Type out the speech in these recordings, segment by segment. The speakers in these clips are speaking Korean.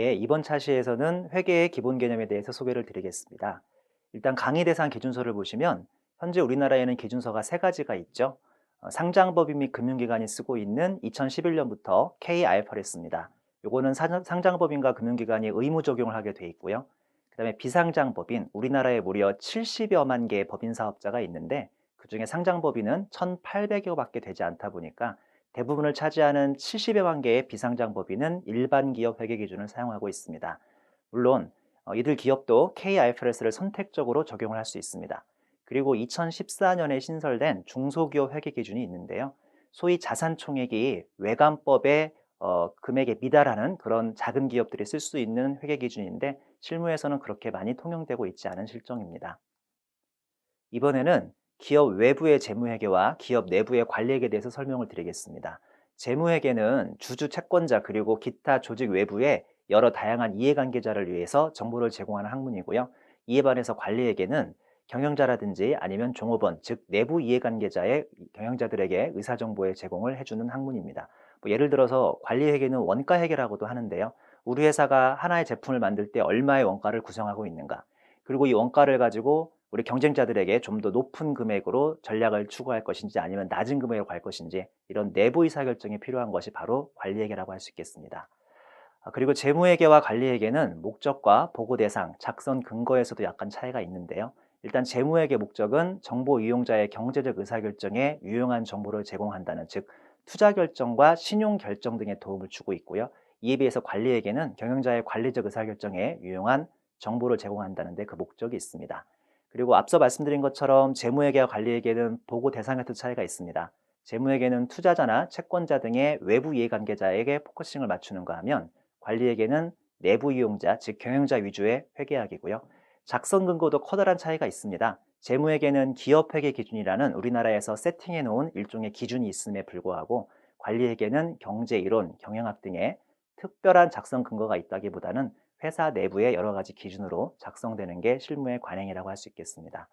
예, 이번 차시에서는 회계의 기본 개념에 대해서 소개를 드리겠습니다. 일단 강의 대상 기준서를 보시면 현재 우리나라에는 기준서가 세 가지가 있죠. 상장법인 및 금융기관이 쓰고 있는 2011년부터 K-IFRS입니다. 요거는 상장법인과 금융기관이 의무 적용을 하게 돼 있고요. 그다음에 비상장법인, 우리나라에 무려 70여만 개의 법인 사업자가 있는데 그중에 상장법인은 1,800여밖에 되지 않다 보니까 대부분을 차지하는 70여만 개의 비상장법인은 일반 기업 회계 기준을 사용하고 있습니다. 물론 이들 기업도 KIFRS를 선택적으로 적용을 할 수 있습니다. 그리고 2014년에 신설된 중소기업 회계 기준이 있는데요. 소위 자산 총액이 외관법의 금액에 미달하는 그런 작은 기업들이 쓸 수 있는 회계 기준인데 실무에서는 그렇게 많이 통용되고 있지 않은 실정입니다. 이번에는 기업 외부의 재무회계와 기업 내부의 관리회계에 대해서 설명을 드리겠습니다. 재무회계는 주주 채권자 그리고 기타 조직 외부의 여러 다양한 이해관계자를 위해서 정보를 제공하는 학문이고요. 이에 반해서 관리회계는 경영자라든지 아니면 종업원, 즉 내부 이해관계자의 경영자들에게 의사정보의 제공을 해주는 학문입니다. 뭐 예를 들어서 관리회계는 원가회계라고도 하는데요. 우리 회사가 하나의 제품을 만들 때 얼마의 원가를 구성하고 있는가, 그리고 이 원가를 가지고 우리 경쟁자들에게 좀 더 높은 금액으로 전략을 추구할 것인지 아니면 낮은 금액으로 갈 것인지 이런 내부 의사결정이 필요한 것이 바로 관리회계라고 할 수 있겠습니다. 그리고 재무회계와 관리회계는 목적과 보고 대상, 작성 근거에서도 약간 차이가 있는데요. 일단 재무회계 목적은 정보 이용자의 경제적 의사결정에 유용한 정보를 제공한다는, 즉 투자 결정과 신용 결정 등에 도움을 주고 있고요. 이에 비해서 관리회계는 경영자의 관리적 의사결정에 유용한 정보를 제공한다는 데 그 목적이 있습니다. 그리고 앞서 말씀드린 것처럼 재무회계와 관리회계는 보고 대상에도 차이가 있습니다. 재무회계는 투자자나 채권자 등의 외부 이해관계자에게 포커싱을 맞추는가 하면 관리회계는 내부 이용자, 즉 경영자 위주의 회계학이고요. 작성 근거도 커다란 차이가 있습니다. 재무회계는 기업회계 기준이라는 우리나라에서 세팅해 놓은 일종의 기준이 있음에 불구하고 관리회계는 경제이론, 경영학 등의 특별한 작성 근거가 있다기보다는 회사 내부의 여러 가지 기준으로 작성되는 게 실무의 관행이라고 할 수 있겠습니다.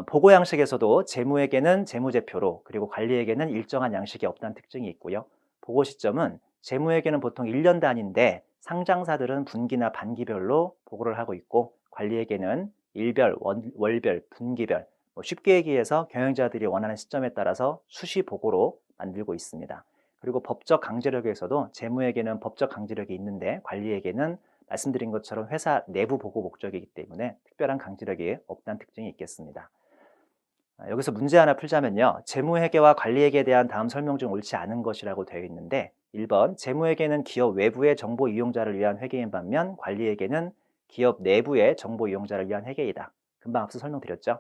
보고 양식에서도 재무에게는 재무제표로, 그리고 관리에게는 일정한 양식이 없다는 특징이 있고요. 보고 시점은 재무에게는 보통 1년 단위인데 상장사들은 분기나 반기별로 보고를 하고 있고, 관리에게는 일별, 월별, 분기별, 쉽게 얘기해서 경영자들이 원하는 시점에 따라서 수시 보고로 만들고 있습니다. 그리고 법적 강제력에서도 재무에게는 법적 강제력이 있는데 관리에게는 말씀드린 것처럼 회사 내부 보고 목적이기 때문에 특별한 강제력이 없다는 특징이 있겠습니다. 여기서 문제 하나 풀자면요. 재무회계와 관리회계에 대한 다음 설명 중 옳지 않은 것이라고 되어 있는데 1번 재무회계는 기업 외부의 정보 이용자를 위한 회계인 반면 관리회계는 기업 내부의 정보 이용자를 위한 회계이다. 금방 앞서 설명드렸죠.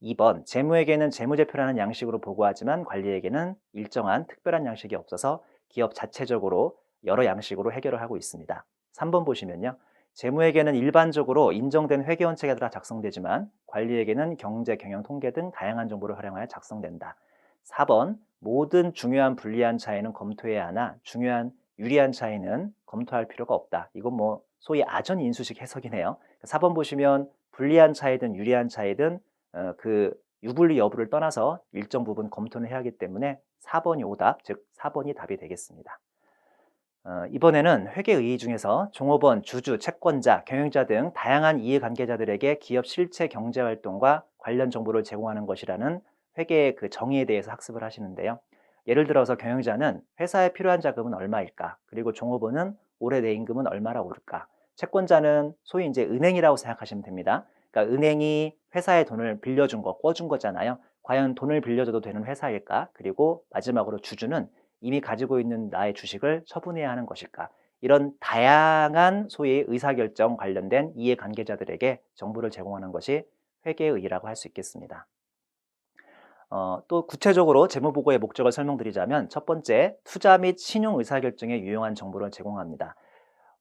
2번 재무회계는 재무제표라는 양식으로 보고하지만 관리회계는 일정한 특별한 양식이 없어서 기업 자체적으로 여러 양식으로 해결을 하고 있습니다. 3번 보시면요. 재무회계는 일반적으로 인정된 회계원칙에 따라 작성되지만 관리회계는 경제, 경영, 통계 등 다양한 정보를 활용하여 작성된다. 4번 모든 중요한 불리한 차이는 검토해야 하나 중요한 유리한 차이는 검토할 필요가 없다. 이건 뭐 소위 아전 인수식 해석이네요. 4번 보시면 불리한 차이든 유리한 차이든 그 유불리 여부를 떠나서 일정 부분 검토는 해야 하기 때문에 4번이 오답, 즉 4번이 답이 되겠습니다. 이번에는 회계의의 중에서 종업원, 주주, 채권자, 경영자 등 다양한 이해관계자들에게 기업 실체 경제활동과 관련 정보를 제공하는 것이라는 회계의 그 정의에 대해서 학습을 하시는데요. 예를 들어서 경영자는 회사에 필요한 자금은 얼마일까? 그리고 종업원은 올해 내 임금은 얼마나 오를까? 채권자는 소위 이제 은행이라고 생각하시면 됩니다. 그러니까 은행이 회사에 돈을 빌려준 거, 꿔준 거잖아요. 과연 돈을 빌려줘도 되는 회사일까? 그리고 마지막으로 주주는 이미 가지고 있는 나의 주식을 처분해야 하는 것일까? 이런 다양한 소위 의사결정 관련된 이해관계자들에게 정보를 제공하는 것이 회계의라고 할 수 있겠습니다. 또 구체적으로 재무보고의 목적을 설명드리자면 첫 번째, 투자 및 신용 의사결정에 유용한 정보를 제공합니다.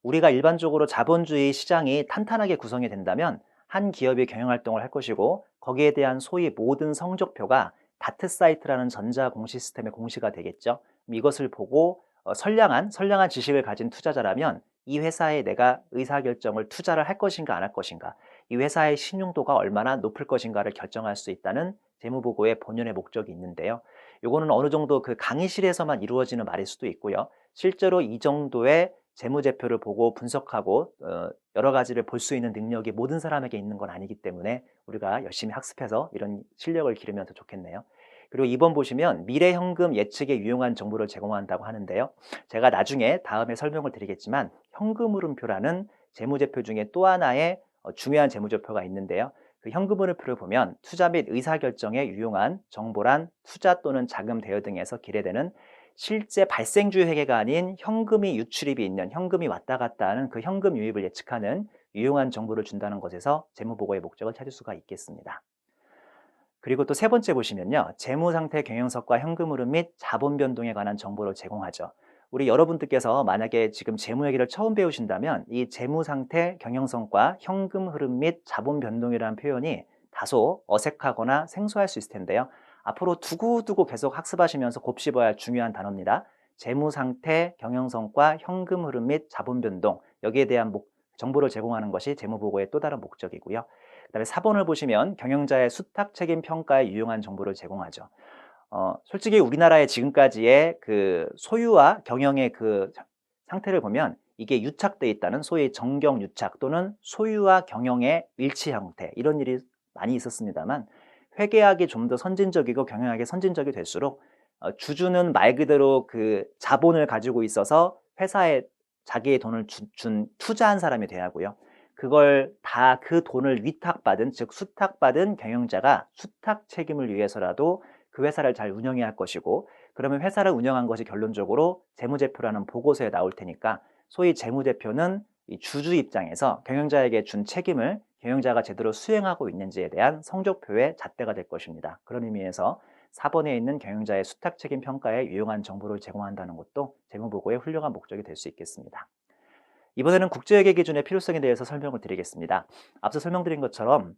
우리가 일반적으로 자본주의 시장이 탄탄하게 구성이 된다면 한 기업이 경영활동을 할 것이고 거기에 대한 소위 모든 성적표가 다트 사이트라는 전자공시 시스템에 공시가 되겠죠. 이것을 보고 선량한 지식을 가진 투자자라면 이 회사에 내가 의사결정을 투자를 할 것인가 안 할 것인가, 이 회사의 신용도가 얼마나 높을 것인가를 결정할 수 있다는 재무보고의 본연의 목적이 있는데요. 이거는 어느 정도 그 강의실에서만 이루어지는 말일 수도 있고요. 실제로 이 정도의 재무제표를 보고 분석하고 여러 가지를 볼 수 있는 능력이 모든 사람에게 있는 건 아니기 때문에 우리가 열심히 학습해서 이런 실력을 기르면 더 좋겠네요. 그리고 2번 보시면 미래 현금 예측에 유용한 정보를 제공한다고 하는데요. 제가 나중에 다음에 설명을 드리겠지만 현금 흐름표라는 재무제표 중에 또 하나의 중요한 재무제표가 있는데요. 그 현금 흐름표를 보면 투자 및 의사결정에 유용한 정보란 투자 또는 자금 대여 등에서 기재되는 실제 발생주의 회계가 아닌 현금이 유출입이 있는, 현금이 왔다 갔다 하는 그 현금 유입을 예측하는 유용한 정보를 준다는 것에서 재무보고의 목적을 찾을 수가 있겠습니다. 그리고 또 세 번째 보시면요. 재무상태 경영석과 현금 흐름 및 자본 변동에 관한 정보를 제공하죠. 우리 여러분들께서 만약에 지금 재무 얘기를 처음 배우신다면 이 재무상태 경영성과 현금 흐름 및 자본 변동이라는 표현이 다소 어색하거나 생소할 수 있을 텐데요. 앞으로 두고두고 계속 학습하시면서 곱씹어야 할 중요한 단어입니다. 재무상태 경영성과 현금 흐름 및 자본 변동, 여기에 대한 정보를 제공하는 것이 재무보고의 또 다른 목적이고요. 그다음에 4번을 보시면 경영자의 수탁 책임 평가에 유용한 정보를 제공하죠. 솔직히 우리나라의 지금까지의 그 소유와 경영의 그 상태를 보면 이게 유착돼 있다는 소위 정경 유착 또는 소유와 경영의 일치 형태, 이런 일이 많이 있었습니다만 회계학이 좀 더 선진적이고 경영학이 선진적이 될수록 주주는 말 그대로 그 자본을 가지고 있어서 회사에 자기의 돈을 준 투자한 사람이 돼야 하고요. 그걸 다 그 돈을 위탁받은, 즉 수탁받은 경영자가 수탁 책임을 위해서라도 그 회사를 잘 운영해야 할 것이고, 그러면 회사를 운영한 것이 결론적으로 재무제표라는 보고서에 나올 테니까 소위 재무제표는 이 주주 입장에서 경영자에게 준 책임을 경영자가 제대로 수행하고 있는지에 대한 성적표의 잣대가 될 것입니다. 그런 의미에서 4번에 있는 경영자의 수탁 책임 평가에 유용한 정보를 제공한다는 것도 재무보고의 훌륭한 목적이 될 수 있겠습니다. 이번에는 국제회계 기준의 필요성에 대해서 설명을 드리겠습니다. 앞서 설명드린 것처럼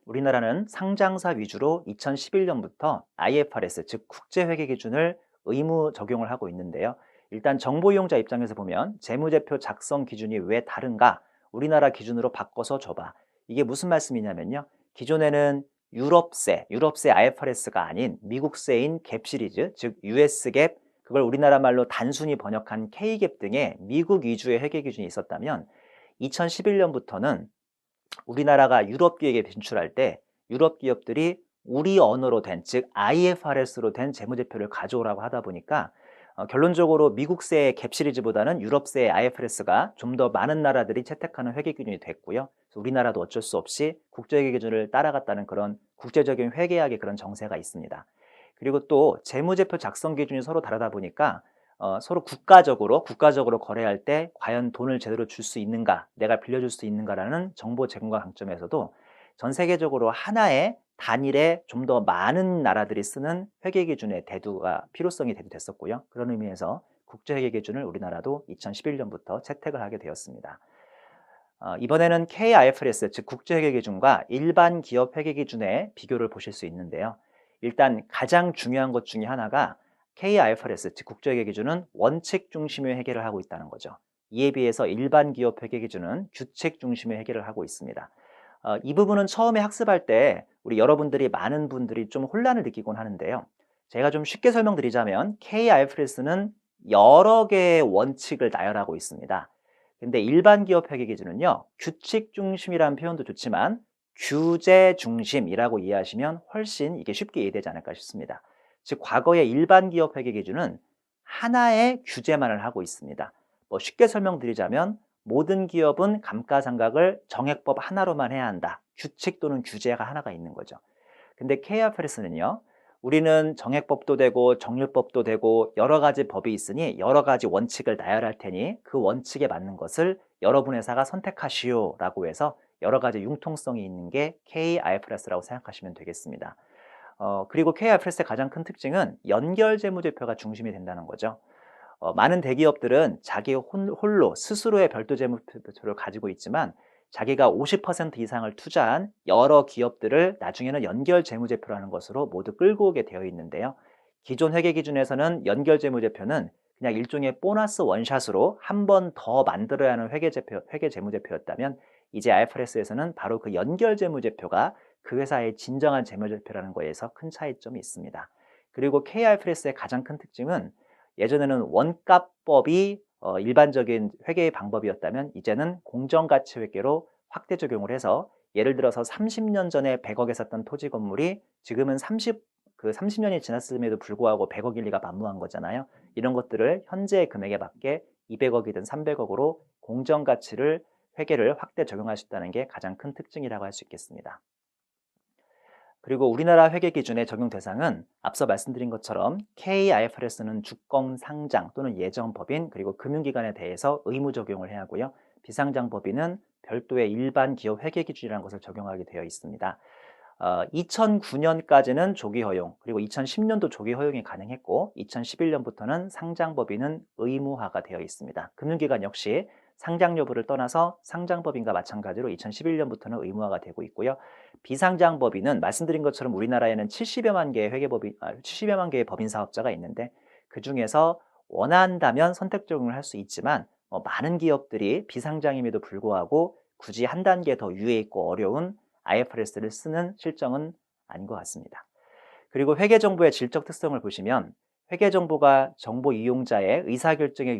우리나라는 상장사 위주로 2011년부터 IFRS, 즉 국제회계 기준을 의무 적용을 하고 있는데요. 일단 정보 이용자 입장에서 보면 재무제표 작성 기준이 왜 다른가? 우리나라 기준으로 바꿔서 줘봐. 이게 무슨 말씀이냐면요. 기존에는 유럽세 IFRS가 아닌 미국세인 갭 시리즈, 즉 US 갭, 그걸 우리나라 말로 단순히 번역한 K갭 등의 미국 위주의 회계 기준이 있었다면 2011년부터는 우리나라가 유럽 기업에 진출할 때 유럽 기업들이 우리 언어로 된, 즉 IFRS로 된 재무제표를 가져오라고 하다 보니까 결론적으로 미국세의 갭 시리즈보다는 유럽세의 IFRS가 좀 더 많은 나라들이 채택하는 회계 기준이 됐고요. 그래서 우리나라도 어쩔 수 없이 국제회계 기준을 따라갔다는 그런 국제적인 회계학의 그런 정세가 있습니다. 그리고 또 재무제표 작성 기준이 서로 다르다 보니까 서로 국가적으로 거래할 때 과연 돈을 제대로 줄 수 있는가, 내가 빌려줄 수 있는가라는 정보 제공과 관점에서도 전 세계적으로 하나의 단일에 좀 더 많은 나라들이 쓰는 회계 기준의 대두가 필요성이 대두됐었고요. 그런 의미에서 국제회계 기준을 우리나라도 2011년부터 채택을 하게 되었습니다. 이번에는 KIFRS, 즉 국제회계 기준과 일반 기업 회계 기준의 비교를 보실 수 있는데요. 일단 가장 중요한 것 중에 하나가 KIFRS, 즉 국제회계 기준은 원칙 중심의 회계를 하고 있다는 거죠. 이에 비해서 일반 기업 회계 기준은 규칙 중심의 회계를 하고 있습니다. 이 부분은 처음에 학습할 때 우리 여러분들이 많은 분들이 좀 혼란을 느끼곤 하는데요. 제가 좀 쉽게 설명드리자면 KIFRS는 여러 개의 원칙을 나열하고 있습니다. 근데 일반 기업 회계 기준은요, 규칙 중심이라는 표현도 좋지만 규제 중심이라고 이해하시면 훨씬 이게 쉽게 이해되지 않을까 싶습니다. 즉 과거의 일반 기업 회계 기준은 하나의 규제만을 하고 있습니다. 쉽게 설명드리자면 모든 기업은 감가상각을 정액법 하나로만 해야 한다. 규칙 또는 규제가 하나가 있는 거죠. 근데 KIFRS는요, 우리는 정액법도 되고 정률법도 되고 여러 가지 법이 있으니 여러 가지 원칙을 나열할 테니 그 원칙에 맞는 것을 여러분 회사가 선택하시오 라고 해서 여러 가지 융통성이 있는 게 KIFRS라고 생각하시면 되겠습니다. 그리고 KIFRS의 가장 큰 특징은 연결 재무제표가 중심이 된다는 거죠. 많은 대기업들은 자기 홀로 스스로의 별도 재무제표를 가지고 있지만 자기가 50% 이상을 투자한 여러 기업들을 나중에는 연결 재무제표라는 것으로 모두 끌고 오게 되어 있는데요. 기존 회계 기준에서는 연결 재무제표는 그냥 일종의 보너스 원샷으로 한 번 더 만들어야 하는 회계 재무제표였다면 이제 IFRS에서는 바로 그 연결 재무제표가 그 회사의 진정한 재무제표라는 거에서 큰 차이점이 있습니다. 그리고 KIFRS의 가장 큰 특징은 예전에는 원가법이 일반적인 회계의 방법이었다면 이제는 공정가치회계로 확대 적용을 해서 예를 들어서 30년 전에 100억에 샀던 토지 건물이 지금은 30년이 지났음에도 불구하고 100억일 리가 만무한 거잖아요. 이런 것들을 현재의 금액에 맞게 200억이든 300억으로 공정가치를 회계를 확대 적용할 수 있다는 게 가장 큰 특징이라고 할 수 있겠습니다. 그리고 우리나라 회계 기준의 적용 대상은 앞서 말씀드린 것처럼 KIFRS는 주권 상장 또는 예정 법인 그리고 금융기관에 대해서 의무 적용을 해야 하고요. 비상장 법인은 별도의 일반 기업 회계 기준이라는 것을 적용하게 되어 있습니다. 2009년까지는 조기 허용, 그리고 2010년도 조기 허용이 가능했고 2011년부터는 상장 법인은 의무화가 되어 있습니다. 금융기관 역시 상장 여부를 떠나서 상장법인과 마찬가지로 2011년부터는 의무화가 되고 있고요. 비상장법인은 말씀드린 것처럼 우리나라에는 70여만 개의 법인 사업자가 있는데 그 중에서 원한다면 선택 적용을 할 수 있지만 많은 기업들이 비상장임에도 불구하고 굳이 한 단계 더 유예 있고 어려운 IFRS를 쓰는 실정은 아닌 것 같습니다. 그리고 회계정보의 질적 특성을 보시면 회계정보가 정보 이용자의 의사결정에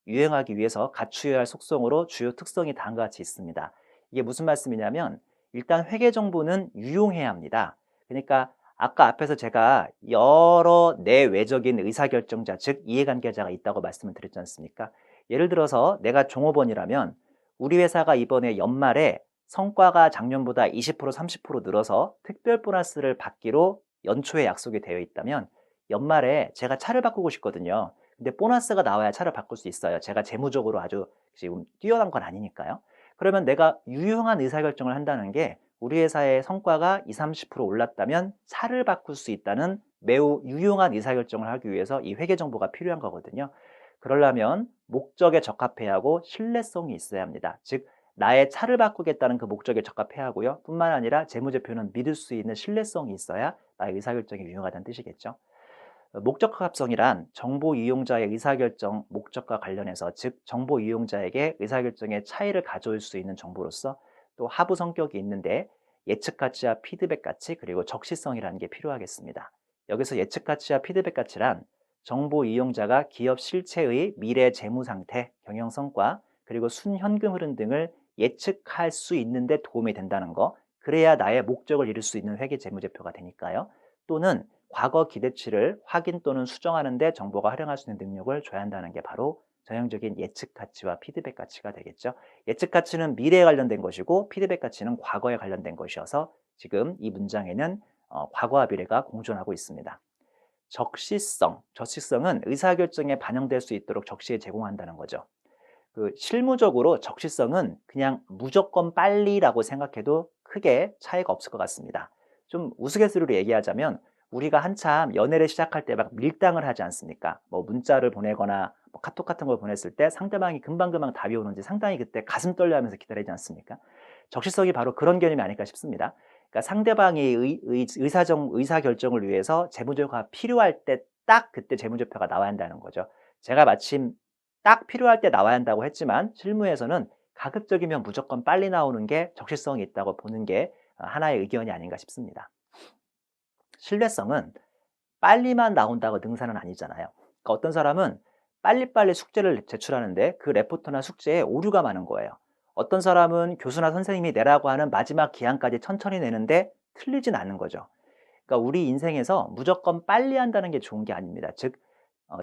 유용하기 위해서 갖추어야 할 속성으로 주요 특성이 다음과 같이 있습니다. 이게 무슨 말씀이냐면 일단 회계정보는 유용해야 합니다. 그러니까 아까 앞에서 제가 여러 내외적인 의사결정자, 즉 이해관계자가 있다고 말씀을 드렸지 않습니까? 예를 들어서 내가 종업원이라면 우리 회사가 이번에 연말에 성과가 작년보다 20% 30% 늘어서 특별 보너스를 받기로 연초에 약속이 되어 있다면 연말에 제가 차를 바꾸고 싶거든요. 근데 보너스가 나와야 차를 바꿀 수 있어요. 제가 재무적으로 아주 지금 뛰어난 건 아니니까요. 그러면 내가 유용한 의사결정을 한다는 게 우리 회사의 성과가 20, 30% 올랐다면 차를 바꿀 수 있다는 매우 유용한 의사결정을 하기 위해서 이 회계정보가 필요한 거거든요. 그러려면 목적에 적합해야 하고 신뢰성이 있어야 합니다. 즉 나의 차를 바꾸겠다는 그 목적에 적합해야 하고요. 뿐만 아니라 재무제표는 믿을 수 있는 신뢰성이 있어야 나의 의사결정이 유용하다는 뜻이겠죠. 목적과 합성이란 정보 이용자의 의사결정 목적과 관련해서 즉 정보 이용자에게 의사결정에 차이를 가져올 수 있는 정보로서 또 하부 성격이 있는데 예측 가치와 피드백 가치 그리고 적시성이라는 게 필요하겠습니다. 여기서 예측 가치와 피드백 가치란 정보 이용자가 기업 실체의 미래 재무 상태, 경영 성과 그리고 순현금 흐름 등을 예측할 수 있는데 도움이 된다는 거. 그래야 나의 목적을 이룰 수 있는 회계 재무제표가 되니까요. 또는 과거 기대치를 확인 또는 수정하는 데 정보가 활용할 수 있는 능력을 줘야 한다는 게 바로 전형적인 예측 가치와 피드백 가치가 되겠죠. 예측 가치는 미래에 관련된 것이고 피드백 가치는 과거에 관련된 것이어서 지금 이 문장에는 과거와 미래가 공존하고 있습니다. 적시성은 의사결정에 반영될 수 있도록 적시에 제공한다는 거죠. 실무적으로 적시성은 그냥 무조건 빨리라고 생각해도 크게 차이가 없을 것 같습니다. 좀 우스갯소리로 얘기하자면 우리가 한참 연애를 시작할 때 막 밀당을 하지 않습니까? 뭐 문자를 보내거나 뭐 카톡 같은 걸 보냈을 때 상대방이 금방금방 답이 오는지 상당히 그때 가슴 떨려하면서 기다리지 않습니까? 적시성이 바로 그런 개념이 아닐까 싶습니다. 그러니까 상대방의 의사결정을 위해서 재무제표가 필요할 때 딱 그때 재무제표가 나와야 한다는 거죠. 제가 마침 딱 필요할 때 나와야 한다고 했지만 실무에서는 가급적이면 무조건 빨리 나오는 게 적시성이 있다고 보는 게 하나의 의견이 아닌가 싶습니다. 신뢰성은 빨리만 나온다고 능사는 아니잖아요. 그러니까 어떤 사람은 빨리빨리 숙제를 제출하는데 그 레포트나 숙제에 오류가 많은 거예요. 어떤 사람은 교수나 선생님이 내라고 하는 마지막 기한까지 천천히 내는데 틀리진 않는 거죠. 그러니까 우리 인생에서 무조건 빨리 한다는 게 좋은 게 아닙니다. 즉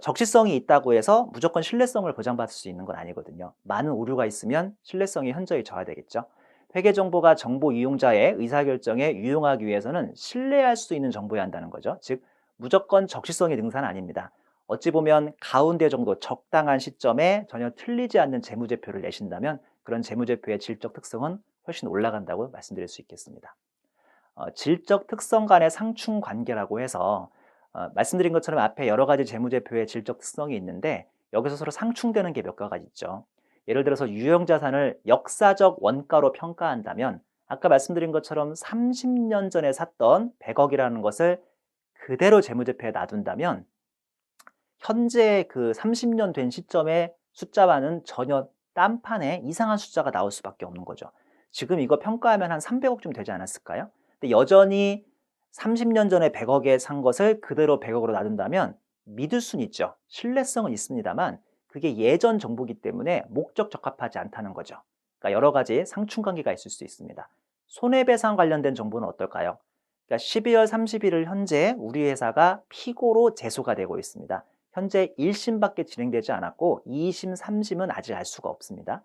적시성이 있다고 해서 무조건 신뢰성을 보장받을 수 있는 건 아니거든요. 많은 오류가 있으면 신뢰성이 현저히 저하되겠죠. 회계정보가 정보 이용자의 의사결정에 유용하기 위해서는 신뢰할 수 있는 정보여야 한다는 거죠. 즉 무조건 적시성이 능사는 아닙니다. 어찌 보면 가운데 정도 적당한 시점에 전혀 틀리지 않는 재무제표를 내신다면 그런 재무제표의 질적 특성은 훨씬 올라간다고 말씀드릴 수 있겠습니다. 질적 특성 간의 상충 관계라고 해서 말씀드린 것처럼 앞에 여러 가지 재무제표의 질적 특성이 있는데 여기서 서로 상충되는 게 몇 가지 있죠. 예를 들어서 유형자산을 역사적 원가로 평가한다면 아까 말씀드린 것처럼 30년 전에 샀던 100억이라는 것을 그대로 재무제표에 놔둔다면 현재 그 30년 된 시점의 숫자와는 전혀 딴판에 이상한 숫자가 나올 수밖에 없는 거죠. 지금 이거 평가하면 한 300억쯤 되지 않았을까요? 근데 여전히 30년 전에 100억에 산 것을 그대로 100억으로 놔둔다면 믿을 수는 있죠. 신뢰성은 있습니다만 그게 예전 정보기 때문에 목적 적합하지 않다는 거죠. 그러니까 여러 가지 상충관계가 있을 수 있습니다. 손해배상 관련된 정보는 어떨까요? 그러니까 12월 31일 현재 우리 회사가 피고로 제소가 되고 있습니다. 현재 1심밖에 진행되지 않았고 2심, 3심은 아직 알 수가 없습니다.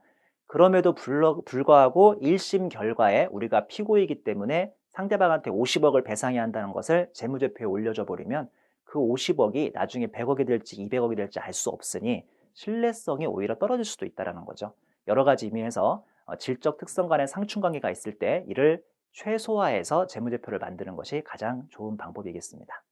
그럼에도 불구하고 1심 결과에 우리가 피고이기 때문에 상대방한테 50억을 배상해야 한다는 것을 재무제표에 올려줘 버리면 그 50억이 나중에 100억이 될지 200억이 될지 알 수 없으니 신뢰성이 오히려 떨어질 수도 있다는 거죠. 여러 가지 의미에서 질적 특성 간의 상충관계가 있을 때 이를 최소화해서 재무제표를 만드는 것이 가장 좋은 방법이겠습니다.